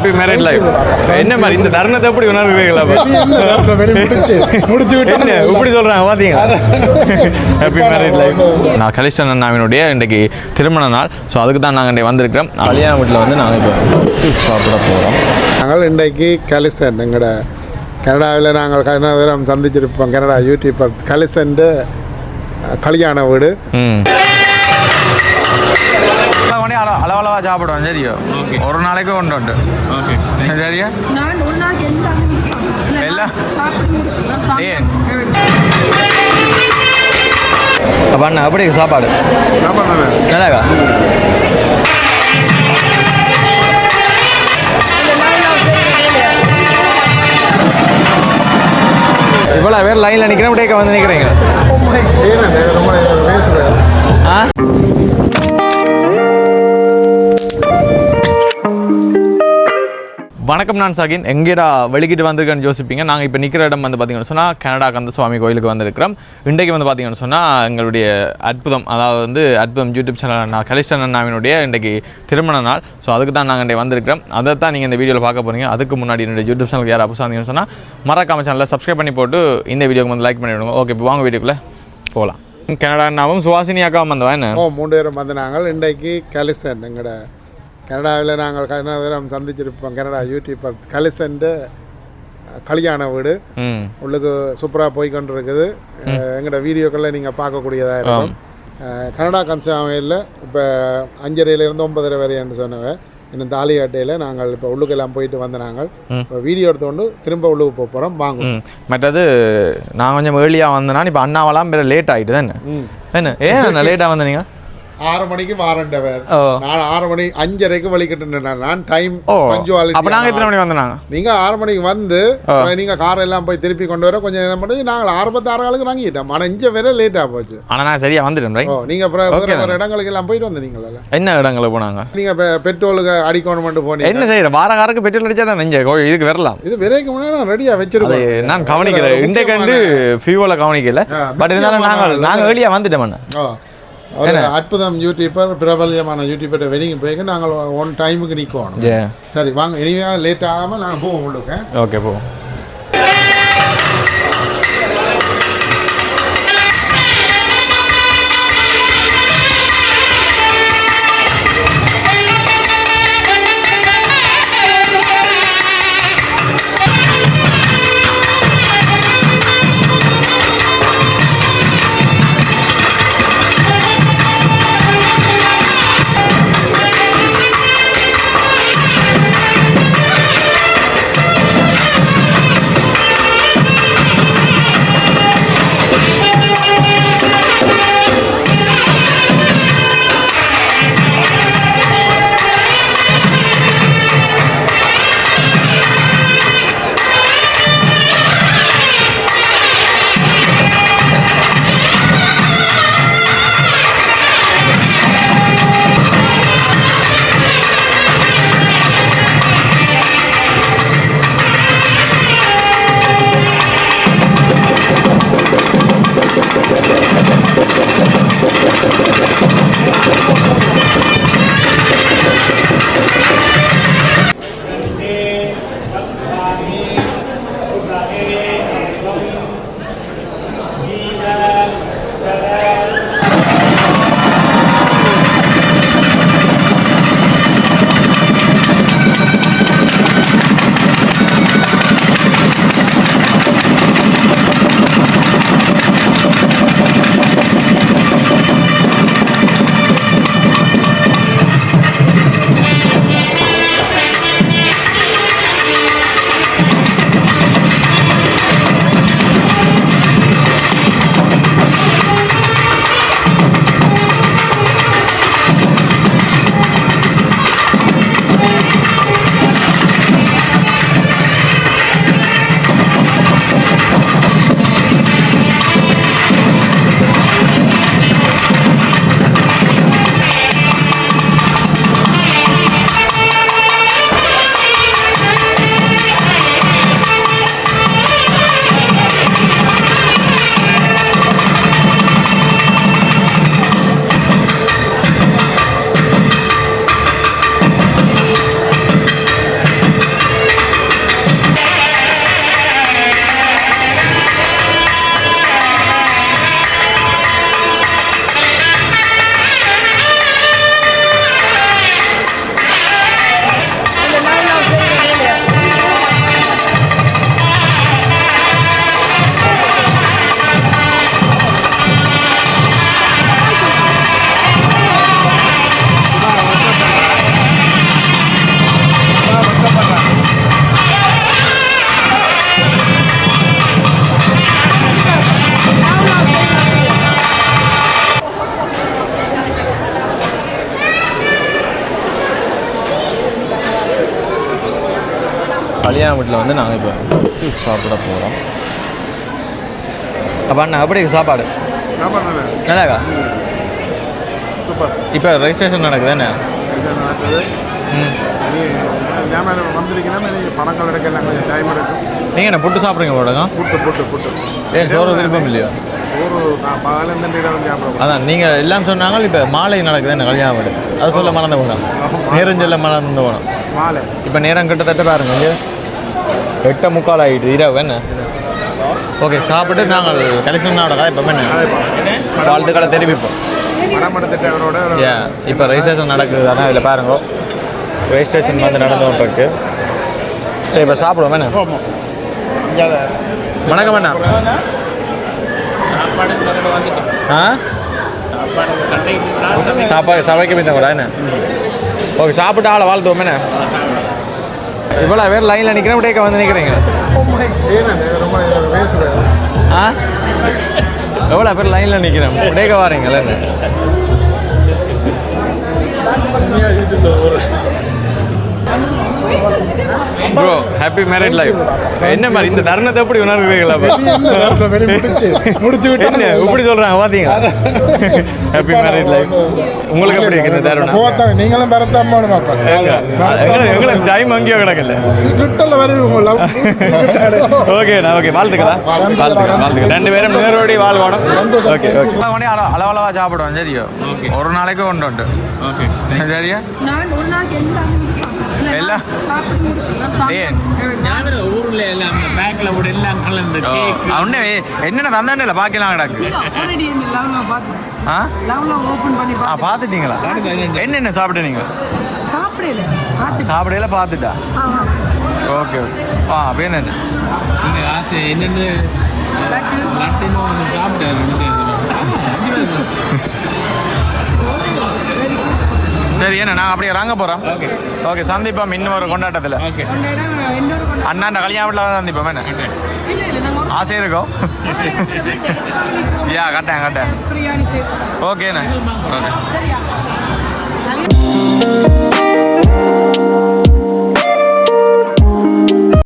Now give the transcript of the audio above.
Happy married life. என்ன மாதிரி இந்த தருணத்தை எப்படி உணர்வீங்களா? முடிச்சு விட்டு இப்படி சொல்கிறாங்க பார்த்தீங்களா? Happy married life. நான் கலிஸ்டன் அண்ணாவினுடைய இன்றைக்கு திருமண நாள். ஸோ அதுக்கு தான் நாங்கள் இன்றைக்கு வந்திருக்கிறோம். கல்யாண வீட்டில் வந்து நாங்கள் இப்போ சாப்பிட போகிறோம். நாங்கள் இன்றைக்கு கலிசன் எங்களோட கனடாவில் நாங்கள் கனடாவில் சந்திச்சிருப்போம். கனடா யூடியூபர் கலிசன் கல்யாண வீடு. அளவளவா சாப்பிடுவோம். சரியோ? ஒரு நாளைக்கு ஒன்று உண்டு. சரியா? எல்லாம் அப்போ அண்ணா எப்படி சாப்பாடு நல்லாக்கா? இவ்வளோ பேர் லைனில் நிற்கிறேன், டேக்க வந்து நிற்கிறீங்க. ஆ வணக்கம், நான் சாகின். எங்கேடா வெளிக்கிட்டு வந்திருக்கேன்னு யோசிப்பீங்க. நாங்கள் இப்போ நிற்கிற இடம் வந்து பார்த்திங்கன்னு சொன்னால் கனடா கந்த சுவாமி கோயிலுக்கு வந்திருக்கிறோம். இன்றைக்கு வந்து பார்த்திங்கன்னு சொன்னால் எங்களுடைய அற்புதம், அதாவது வந்து அற்புதம் யூடியூப் சேனல் நான் கலிஸ்டன் அண்ணாவினுடைய இன்றைக்கு திருமண நாள். ஸோ அதுக்கு தான் நாங்கள் இன்றைக்கு வந்திருக்கிறோம். அதை தான் நீங்கள் இந்த வீடியோவில் பார்க்க போகிறீங்க. அதுக்கு முன்னாடி என்னுடைய யூடியூப் சேனலுக்கு யாராவது புதுசாக இருந்தீங்கன்னு சொன்னால் மறக்காம சேனலில் சப்ஸ்கிரைப் பண்ணி போட்டு இந்த வீடியோக்கு வந்து லைக் பண்ணிவிடுங்க. ஓகே, இப்போ வாங்க வீடியோக்குள்ளே போகலாம். கனடா அண்ணாவும் சுவாசினி அக்காவும் வந்தவா என்ன? 3 பேரும் வந்து நாங்கள் இன்றைக்கு கலிசன் எங்களோட கனடாவில் நாங்கள் கனடாவில் சந்திச்சிருப்போம். கனடா யூடியூபர் கலிசன் கல்யாண வீடு உள்ளுக்கு சூப்பராக போய்கொண்டு இருக்குது. எங்களோட வீடியோக்களில் நீங்கள் பார்க்கக்கூடியதாக இருக்கும். கனடா கன்சாமையில் இப்போ 5:30 9:30 வரைன்னு சொன்னவன். இன்னும் தாலி அட்டையில் நாங்கள் இப்போ உள்ளுக்கெல்லாம் போயிட்டு வந்து நாங்கள் இப்போ வீடியோ எடுத்துக்கொண்டு திரும்ப உள்ளுக்கு போக போகிறோம். வாங்க. மற்றது நான் கொஞ்சம் ஏர்லியாக வந்தேன்னா இப்போ அண்ணாவெல்லாம் வேறு லேட் ஆகிட்டு தானே என்ன? ஏன் லேட்டாக வந்தேன்? நீங்கள் 6 மணிக்கு வாரண்டவர். நான் 6 மணி 5:30க்கு வலிக்கிட்டு நான் டைம் பஞ்சுவாலிட்டி. அப்ப நாங்க எத்தனை மணி வந்தோம்? நீங்க 6 மணிக்கு வந்து நீங்க கார் எல்லாம் போய் திருப்பி கொண்டு வர கொஞ்சம் நேரம் பண்ணி நாங்கள் 6:56 வாங்கிட்டோம். ஆனால் இங்கே வேற லேட்டாக போச்சு. ஆனால் நான் சரியா வந்துட்டேன். நீங்க அப்புறம் இடங்களுக்கு எல்லாம் போயிட்டு வந்தீங்களா? என்ன இடங்களுக்கு போனாங்க? நீங்க பெட்ரோலுக்கு அடிக்கணும் போனீங்க. என்ன செய்யற? வார காருக்கு பெட்ரோல் அடிச்சா தான் நெஞ்ச இதுக்கு வரலாம். இது விரைக்கு முன்னாடி ரெடியா வச்சிருக்கோம். நான் கவனிக்கிறேன். இன்றைக்கு வந்து ஃபியூவலை கவனிக்கல. பட் இருந்தாலும் நாங்கள் ஏர்லியா வந்துட்டோம். அற்புதம் யூடியூபர், பிரபலியமான யூடியூபர் வெட்டிங் போய் நாங்கள் ஒன் டைமுக்கு நிற்கணும். சரி வாங்க, இனிமே லேட் ஆகாமல் நாங்கள் போவோம் உங்களுக்கு. ஓகே, போவோம். கல்யாண வீட்டில் வந்து நாங்கள் இப்போ சாப்பிட போகிறோம். அப்போ அண்ணா எப்படி சாப்பாடு நல்லாக்கா? சூப்பர். இப்போ ரெஜிஸ்ட்ரேஷன் நடக்குது என்ன நடக்குது. பணங்கள் எடுக்கலாம், கொஞ்சம் டைம் எடுக்கும். நீங்கள் என்ன புட்டு சாப்பிட்றீங்க போடுங்க? புட்டு ஏன் சோறு விருப்பம் இல்லையா? சோறு நான் பகலேருந்து நேரம் சாப்பிடுவோம். அதான் நீங்கள் எல்லாம் சொன்னாங்க. இப்போ மாலை நடக்குது என்ன கல்யாண வீடு, அது சொல்ல மறந்து போனோம். நேரஞ்செல்ல மறந்து போனோம். மாலை இப்போ நேரம் கிட்டத்தட்ட பாருங்க, இங்கே 8:45 ஆகிட்டு இரவு என்ன. ஓகே, சாப்பிட்டு நாங்கள் கலெக்ஷனோட கதை இப்போ என்ன வாழ்த்துக்களை தெரிவிப்போம். மரமடத்திட்டவரோட ஏன் இப்போ ரெஜிஸ்ட்ரேஷன் நடக்குது தானே, அதில் பாருங்க ரெஜிஸ்ட்ரேஷன் வந்து நடந்து கொண்டு இருக்கு. சரி, இப்போ சாப்பிடுவோம் என்ன. வணக்கம் அண்ணா. ஆ சாப்பாடு சபைக்கு போய் கூட என்ன. ஓகே, சாப்பிட்டு ஆளை வாழ்த்துவோம் என்ன. இவ்வளோ பேர் லைனில் நிற்கிறேன், விடைக்க வந்து நிற்கிறீங்க. ஆ எவ்வளோ பேர் லைனில் நிற்கிறேன், விடைக்க வாரீங்களா என்ன. Bro, happy married life. என்ன மாதிரி இந்த தருணத்தை எப்படி உணர்கிறீங்களா? முடிச்சு விட்டு என்ன இப்படி சொல்கிறாங்க பார்த்தீங்களா? Happy married life. உங்களுக்கு எப்படி இருக்கு இந்த தருணம்? நீங்களும் எங்களுக்கு டைம் அங்கேயோ கிடக்கல. ஓகேண்ணா, ஓகே, வாழ்த்துக்கலாம். வாழ்த்துக்கள். 2 பேரும் நேரோடி வாழ்வானோம். Okay okay. அளவளவா சாப்பிடுவோம். சரியோ, ஒரு நாளைக்கு ஒன்று உண்டு. ஓகே சரியா. எல்லாம் என்னென்ன தந்தாண்டில் பாக்கலாம் கிடக்கு. பார்த்துட்டீங்களா? என்னென்ன சாப்பிட்டீங்க? சாப்பிடல பார்த்துட்டா. Okay okay. அப்படியே என்னென்ன சரி, என்ன நாங்கள் அப்படியே இறங்க போகிறோம். ஓகே ஓகே, சந்திப்போம் இன்னும் ஒரு கொண்டாட்டத்தில். ஓகே, அண்ணாண்ட கல்யாண வீட்டில் சந்திப்போம் என்ன. ஆசை இருக்கும். யா கட்டேன் ஓகேண்ணே. ஓகே.